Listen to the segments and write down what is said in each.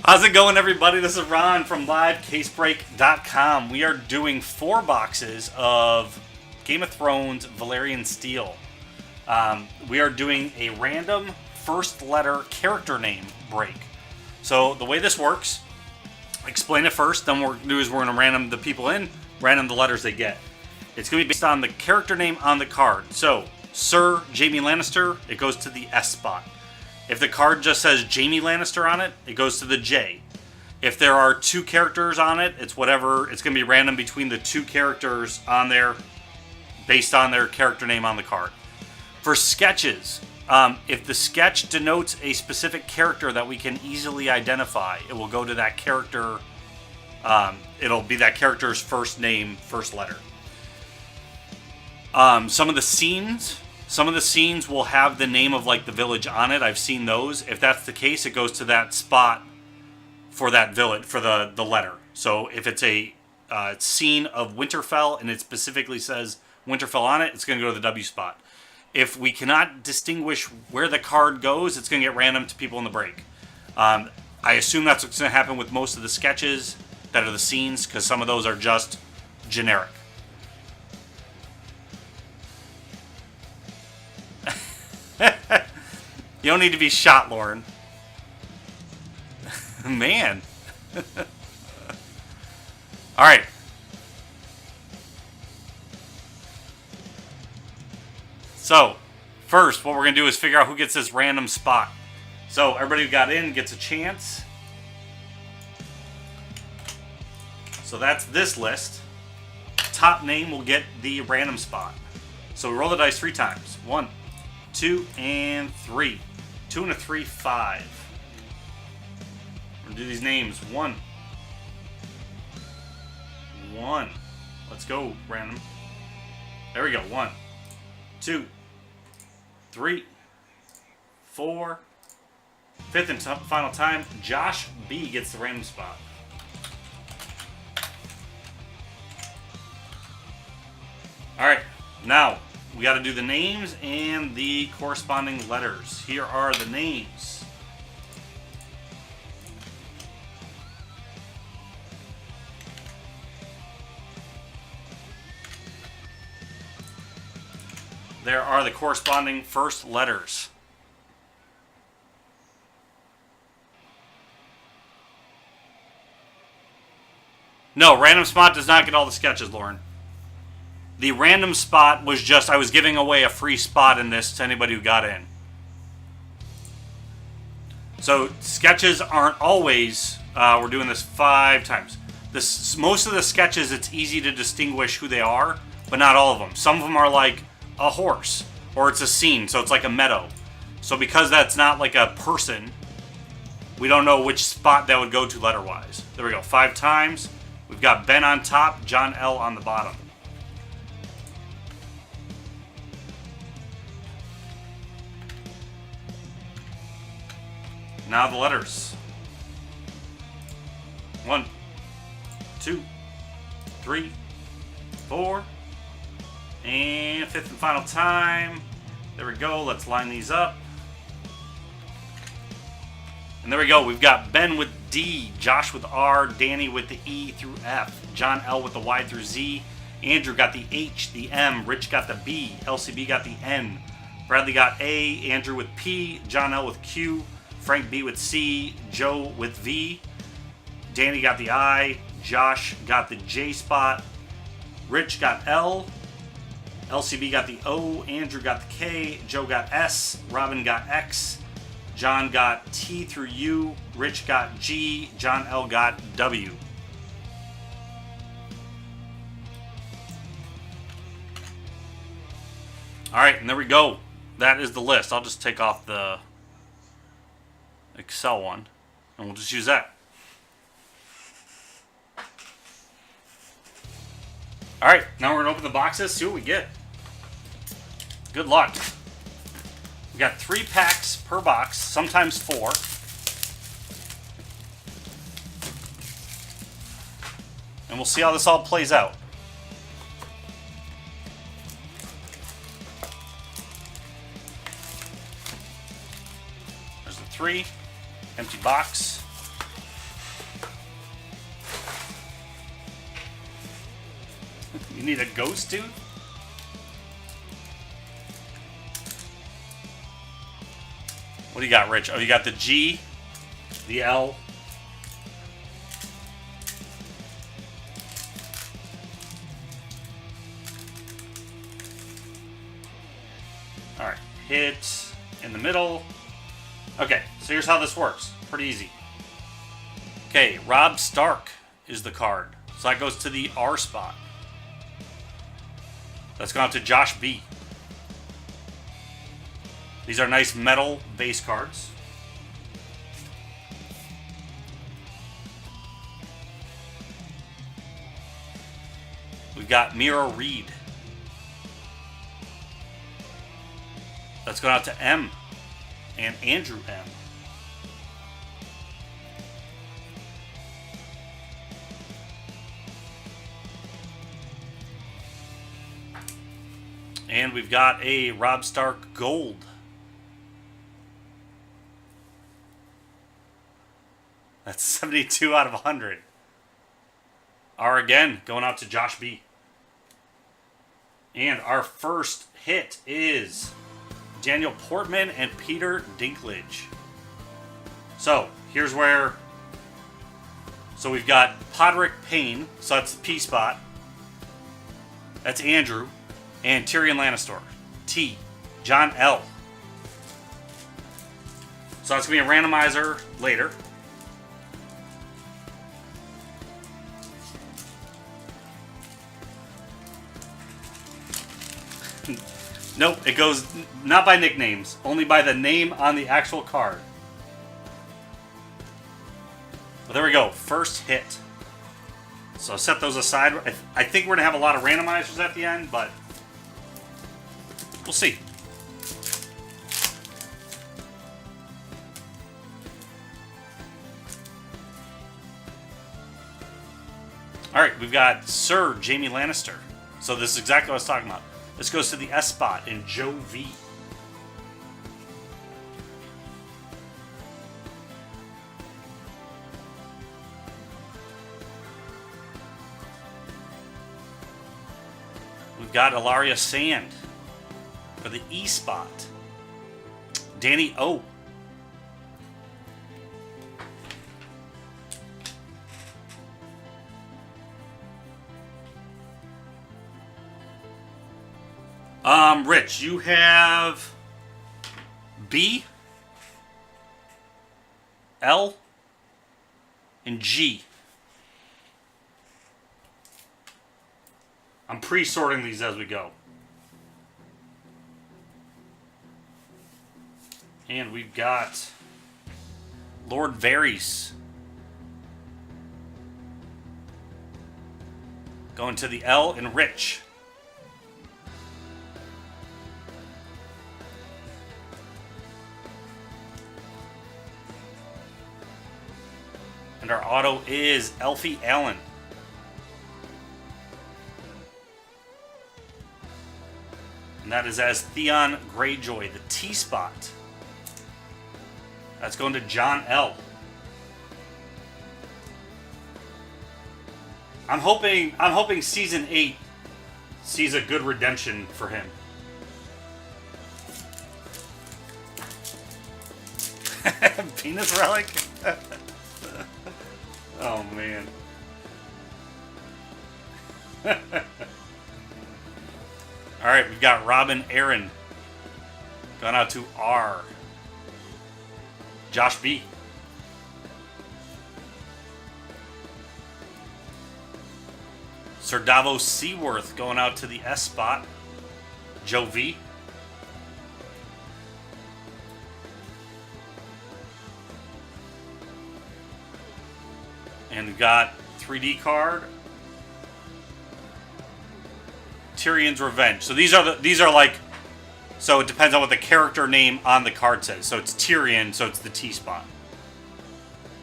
How's it going, everybody? This is Ron from LiveCaseBreak.com. We are doing 4 boxes of Game of Thrones Valyrian Steel. We are doing a random first letter character name break. So the way this works, explain it first, then what we're going to do is we're going to random the people in, random the letters they get. It's going to be based on the character name on the card. So, Sir Jaime Lannister, it goes to the S spot. If the card just says Jaime Lannister on it, it goes to the J. If there are 2 characters on it, it's whatever. It's going to be random between the 2 characters on there based on their character name on the card. For sketches, if the sketch denotes a specific character that we can easily identify, it will go to that character. It'll be that character's first name, first letter. Some of the scenes will have the name of like the village on it. I've seen those. If that's the case, it goes to that spot for that village, for the letter. So if it's a scene of Winterfell and it specifically says Winterfell on it, it's going to go to the W spot. If we cannot distinguish where the card goes, it's going to get random to people in the break. I assume that's what's going to happen with most of the sketches that are the scenes, because some of those are just generic. You don't need to be shot, Lauren. Man. Alright. So, first, what we're going to do is figure out who gets this random spot. So, everybody who got in gets a chance. So, that's this list. Top name will get the random spot. So, we roll the dice 3 times. 1, 2, and 3. 2 and a 3, 5. We're going to do these names. 1. Let's go, random. There we go. 1, 2, 3, 4. 5th and final time, Josh B gets the random spot. Alright, now we got to do the names and the corresponding letters. Here are the names. There are the corresponding first letters. No, random spot does not get all the sketches, Lauren. The random spot was just, I was giving away a free spot in this to anybody who got in. So, sketches aren't always, we're doing this 5 times. Most of the sketches, it's easy to distinguish who they are, but not all of them. Some of them are like a horse, or it's a scene, so it's like a meadow. So because that's not like a person, we don't know which spot that would go to letter-wise. There we go, 5 times. We've got Ben on top, John L on the bottom. Now the letters. 1, 2, 3, 4, and 5th and final time. There we go. Let's line these up. And there we go. We've got Ben with D, Josh with R, Danny with the E through F, John L with the Y through Z, Andrew got the H, the M, Rich got the B, LCB got the N, Bradley got A, Andrew with P, John L with Q, Frank B with C, Joe with V, Danny got the I, Josh got the J spot, Rich got L, LCB got the O, Andrew got the K, Joe got S, Robin got X, John got T through U, Rich got G, John L got W. Alright, and there we go. That is the list. I'll just take off the Excel one, and we'll just use that. Alright, now we're going to open the boxes, see what we get. Good luck. We got 3 packs per box, sometimes 4. And we'll see how this all plays out. There's the 3. Empty box. You need a ghost tooth? What do you got, Rich? Oh, you got the G, the L. Alright, hit in the middle. Okay, so here's how this works. Pretty easy. Okay, Rob Stark is the card. So that goes to the R spot. That's going out to Josh B. These are nice metal base cards. We've got Mira Reed. That's going out to M and Andrew M. And we've got a Rob Stark Gold. That's 72 out of 100. R again, going out to Josh B. And our first hit is Daniel Portman and Peter Dinklage. So, here's where... So we've got Podrick Payne, so that's the P spot. That's Andrew. And Tyrion Lannister. T. John L. So that's going to be a randomizer later. Nope, it goes not by nicknames, only by the name on the actual card. Well, there we go, first hit. So set those aside. I think we're going to have a lot of randomizers at the end, but we'll see. Alright, we've got Sir Jaime Lannister. So this is exactly what I was talking about. This goes to the S spot in Joe V. We've got Ilaria Sand for the E spot. Danny O. Rich, you have B, L, and G. I'm pre-sorting these as we go. And we've got Lord Varys going to the L and Rich. And our auto is Elfie Allen. And that is as Theon Greyjoy, the T spot. That's going to John L. I'm hoping season 8 sees a good redemption for him. Penis relic? Oh man. Alright, we've got Robin Aaron. Gone out to R. Josh B. Sir Davos Seaworth going out to the S spot. Joe V. And we've got 3D card. Tyrion's Revenge. So these are like, so it depends on what the character name on the card says. So it's Tyrion, so it's the T spot.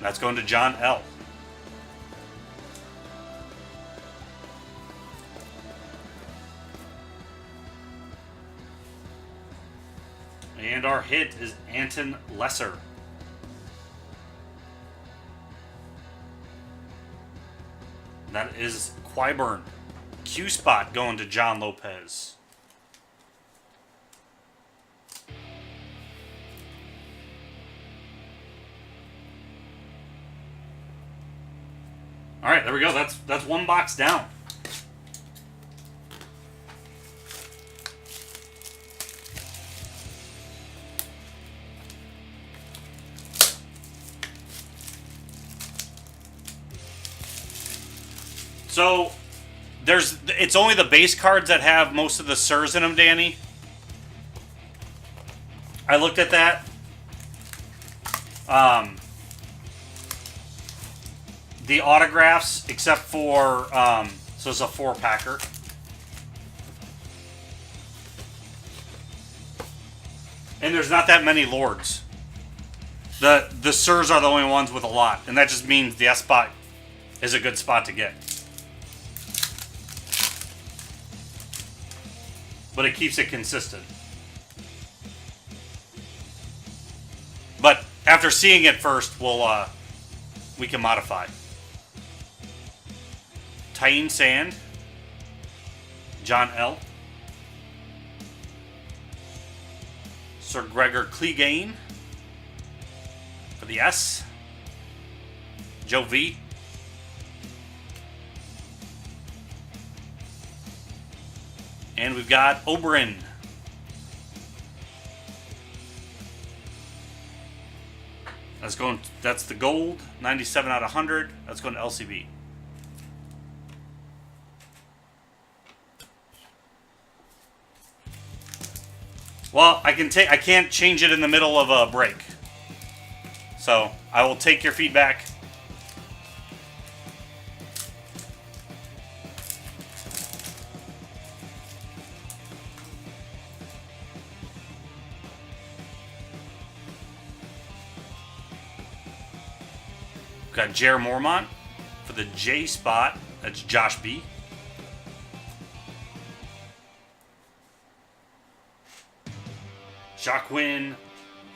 That's going to John L. And our hit is Anton Lesser. That is Qyburn. Q spot going to John Lopez. All right, there we go. That's one box down. So it's only the base cards that have most of the Sirs in them, Danny. I looked at that. The autographs, except for so it's a 4-packer. And there's not that many Lords. The Sirs are the only ones with a lot, and that just means the S spot is a good spot to get. But it keeps it consistent. But after seeing it first, we can modify. Tyene Sand, John L, Sir Gregor Clegane for the S, Joe V, and we've got Oberyn. That's the gold, 97 out of 100. That's going to LCB. Well, I can't change it in the middle of a break. So, I will take your feedback. Got Jer Mormont for the J spot. That's Josh B. Jacqueline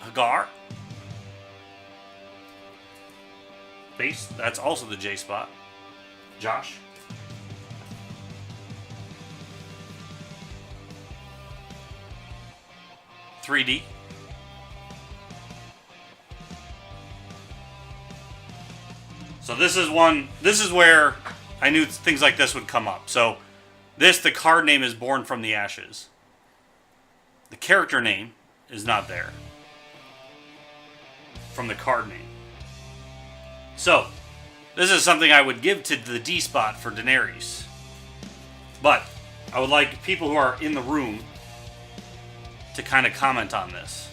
Hagar. Base. That's also the J spot. Josh. $3D. So this is where I knew things like this would come up. So the card name is Born from the Ashes. The character name is not there from the card name. So this is something I would give to the D spot for Daenerys. But I would like people who are in the room to kind of comment on this.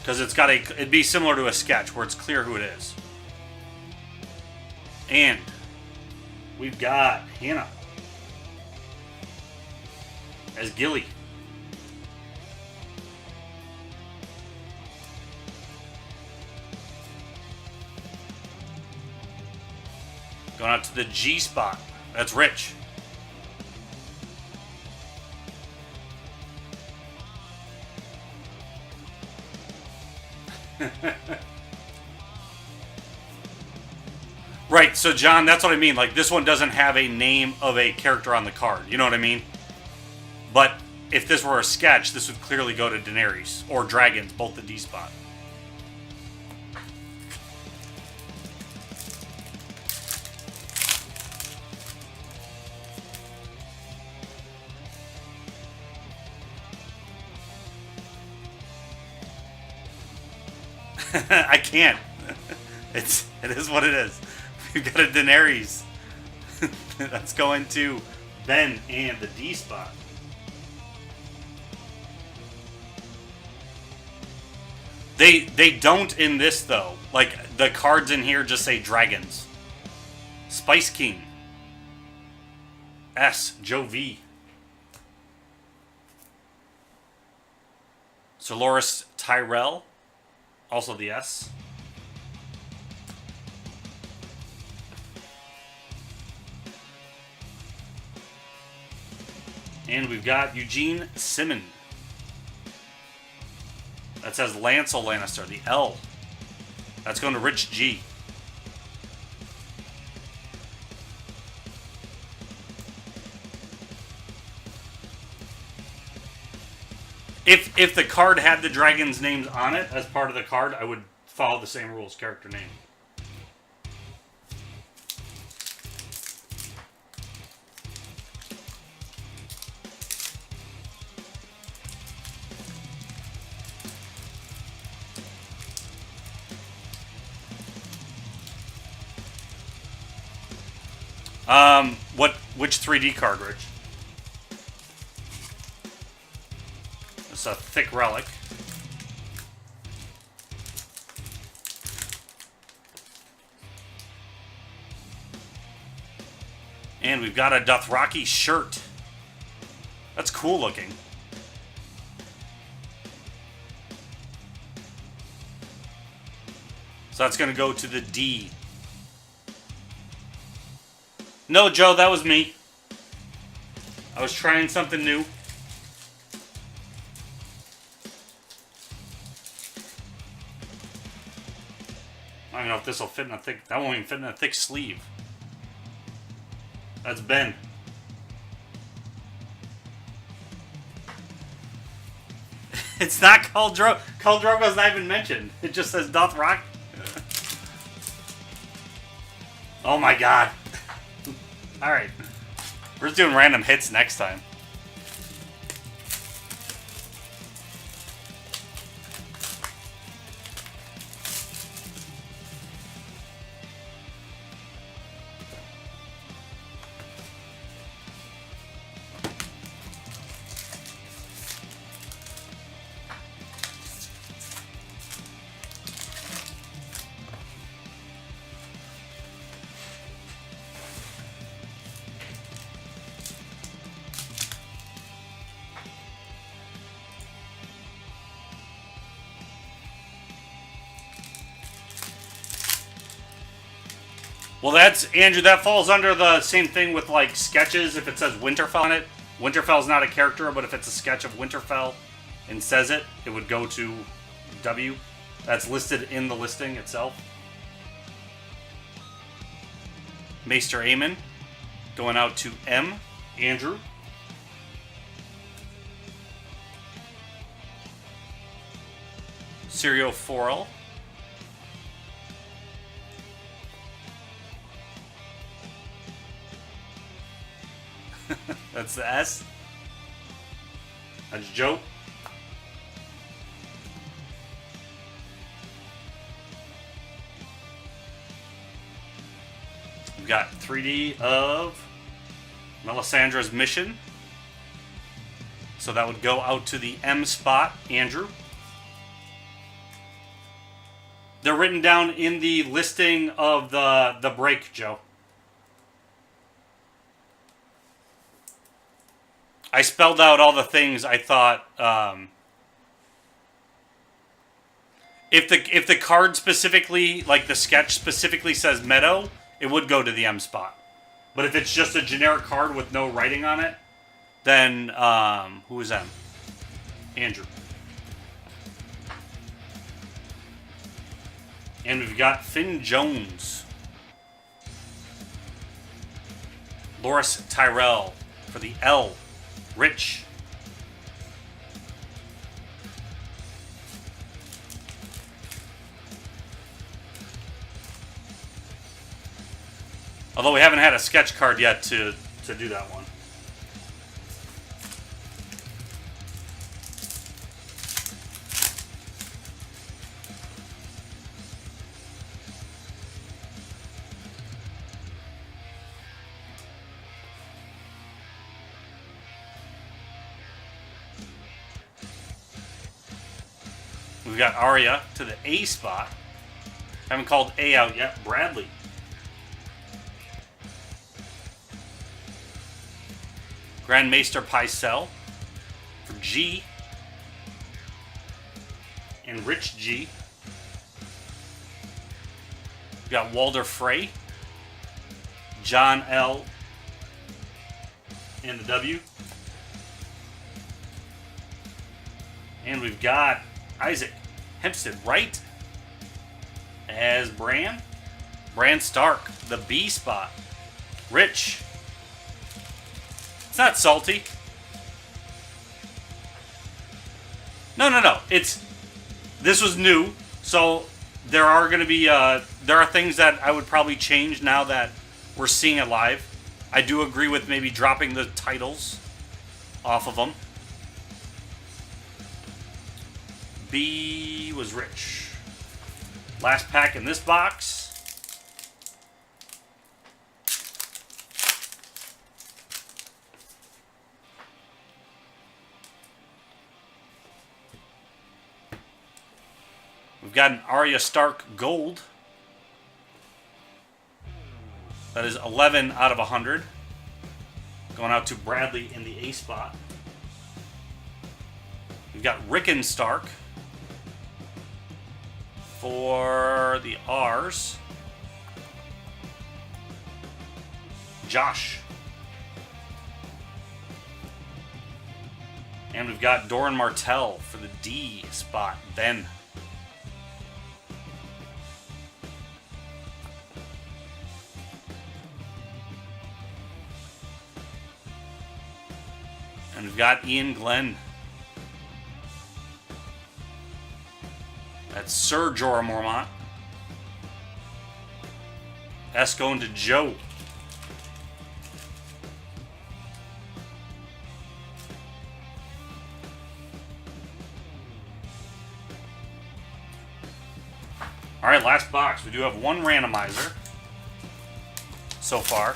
Because it'd be similar to a sketch where it's clear who it is. And we've got Hannah as Gilly. Going out to the G spot. That's Rich. Right, so John, that's what I mean. Like, this one doesn't have a name of a character on the card. You know what I mean? But if this were a sketch, this would clearly go to Daenerys or Dragons, both the D spot. I can't. It is what it is. We've got a Daenerys. That's going to Ben and the D spot. They don't in this though. Like the cards in here just say dragons. Spice King. S. Joe V. Soloris Tyrell. Also the S. And we've got Eugene Simmon. That says Lancel Lannister, the L. That's going to Rich G. If the card had the dragon's names on it as part of the card, I would follow the same rules, character name. Which 3D card, Rich? It's a thick relic. And we've got a Dothraki shirt. That's cool looking. So that's going to go to the D. No, Joe, that was me. I was trying something new. I don't know if this will fit in a thick... That won't even fit in a thick sleeve. That's Ben. It's not Khal Drogo. Khal Drogo's not even mentioned. It just says Dothraki. Oh my god. Alright. We're just doing random hits next time. Well, that's, Andrew, that falls under the same thing with, like, sketches. If it says Winterfell on it, Winterfell's not a character, but if it's a sketch of Winterfell and says it, it would go to W. That's listed in the listing itself. Maester Aemon going out to M. Andrew. Syrio Forel. That's the S. That's Joe. We've got 3D of Melisandre's mission. So that would go out to the M spot, Andrew. They're written down in the listing of the break, Joe. I spelled out all the things I thought. If the card specifically, like the sketch specifically says Meadow, it would go to the M spot. But if it's just a generic card with no writing on it, then who is M? Andrew. And we've got Finn Jones, Loras Tyrell for the L. Rich. Although we haven't had a sketch card yet to do that one. We've got Arya to the A spot. Haven't called A out yet. Bradley. Grand Maester Pycelle for G. And Rich G. We've got Walder Frey. John L. And the W. And we've got Isaac Hempstead, right? As Bran. Bran Stark, the B spot. Rich. It's not salty. No. This was new, so there are going to be there are things that I would probably change now that we're seeing it live. I do agree with maybe dropping the titles off of them. B was rich. Last pack in this box. We've got an Arya Stark Gold. That is 11 out of 100. Going out to Bradley in the A spot. We've got Rickon Stark for the R's. Josh. And we've got Doran Martell for the D spot. Ben. And we've got Ian Glenn. That's Sir Jorah Mormont. S going to Joe. All right, last box. We do have one randomizer so far.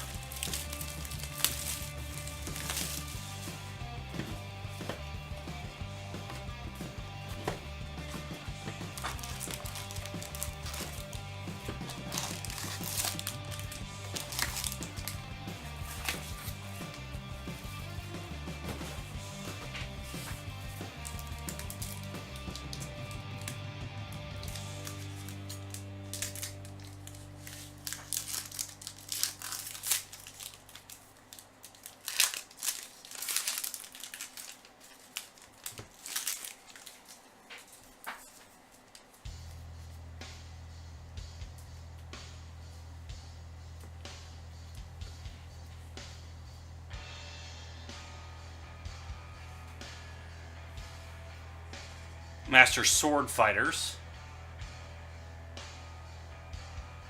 Master Sword Fighters.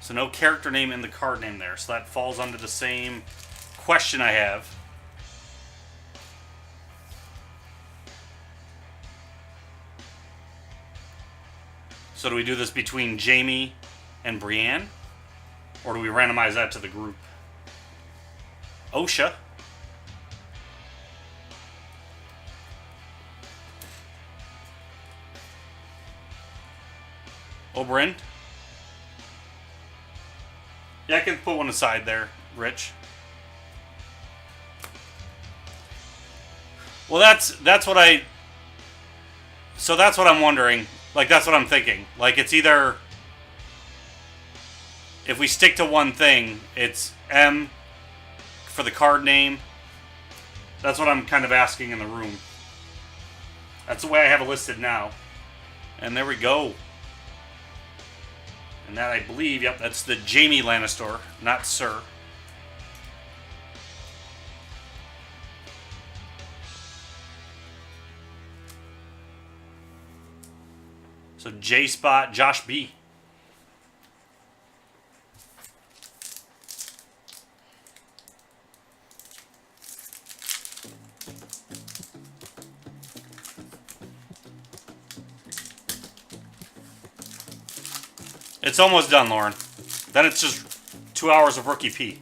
So no character name in the card name there. So that falls under the same question I have. So do we do this between Jamie and Brienne? Or do we randomize that to the group? Osha. Oberyn. Yeah, I can put one aside there, Rich. Well, that's what I... So that's what I'm wondering. Like, that's what I'm thinking. Like, it's either... If we stick to one thing, it's M for the card name. That's what I'm kind of asking in the room. That's the way I have it listed now. And there we go. And that, I believe, yep, that's the Jaime Lannister, not Sir. So J spot, Josh B. It's almost done, Lauren. Then it's just 2 hours of Rookie P.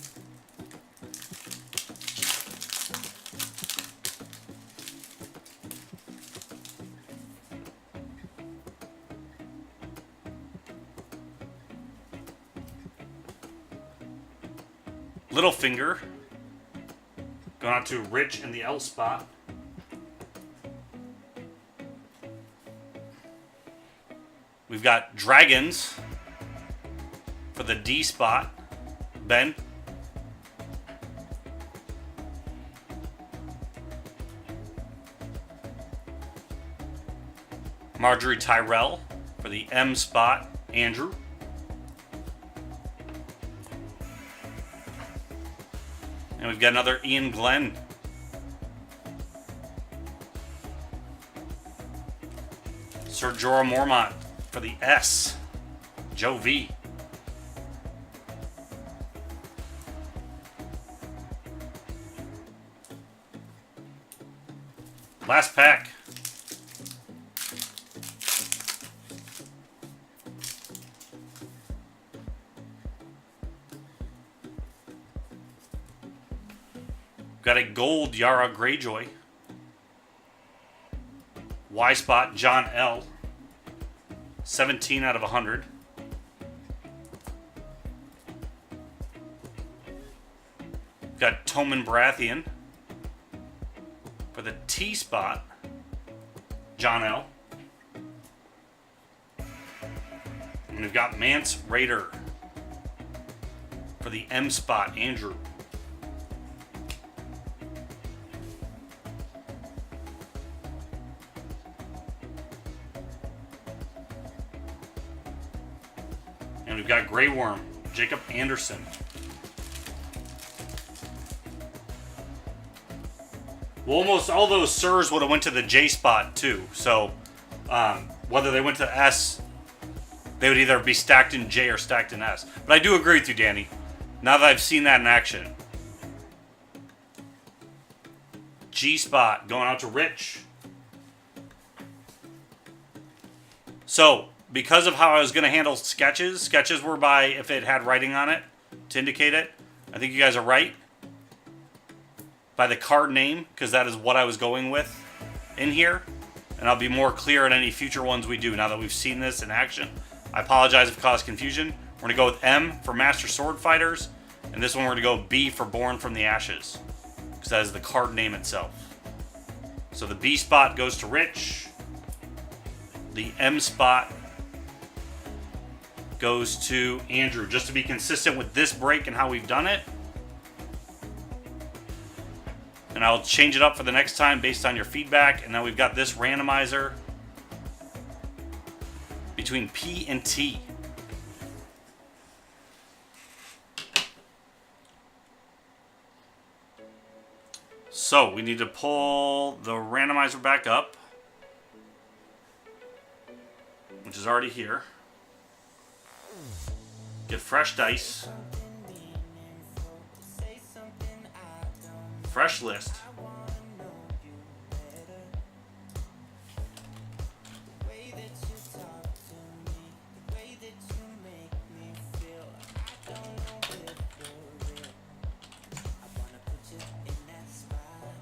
Littlefinger. Going out to Rich in the L spot. We've got Dragons for the D spot. Ben. Marjorie Tyrell for the M spot. Andrew. And we've got another Ian Glenn. Sir Jorah Mormont for the S. Joe V. Last pack. Got a gold Yara Greyjoy. Y spot John L. 17 out of 100. Got Tommen Baratheon. For the T spot, John L. And we've got Mance Raider. For the M spot, Andrew. And we've got Grey Worm, Jacob Anderson. Well, almost all those Sirs would have went to the J spot too. So whether they went to S, they would either be stacked in J or stacked in S. But I do agree with you, Danny. Now that I've seen that in action. G spot going out to Rich. So, because of how I was going to handle sketches were by if it had writing on it to indicate it. I think you guys are right. By the card name, because that is what I was going with in here. And I'll be more clear in any future ones we do now that we've seen this in action. I apologize if it caused confusion. We're going to go with M for Master Sword Fighters. And this one we're going to go B for Born from the Ashes. Because that is the card name itself. So the B spot goes to Rich. The M spot goes to Andrew. Just to be consistent with this break and how we've done it. And I'll change it up for the next time based on your feedback. And now we've got this randomizer between P and T. So we need to pull the randomizer back up, which is already here. Get fresh dice. Fresh list.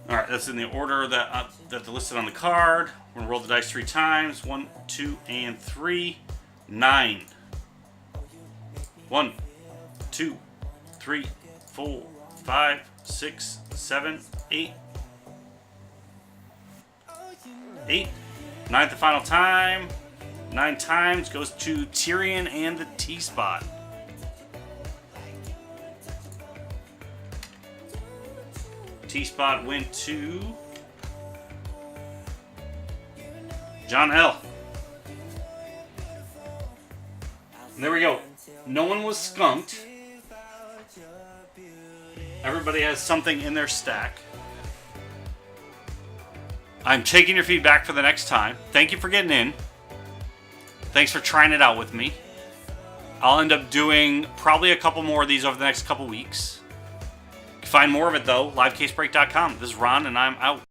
Alright, that's in the order that they're listed on the card. We're going to roll the dice 3 times. 1, 2, and 3. 9. 1, 2, 3, 4, 5, 6, 7, 8. 8. 9th and final time. 9 times goes to Tyrion and the T spot. T spot went to John L. And there we go. No one was skunked. Everybody has something in their stack. I'm taking your feedback for the next time. Thank you for getting in. Thanks for trying it out with me. I'll end up doing probably a couple more of these over the next couple weeks. You can find more of it, though, livecasebreak.com. This is Ron, and I'm out.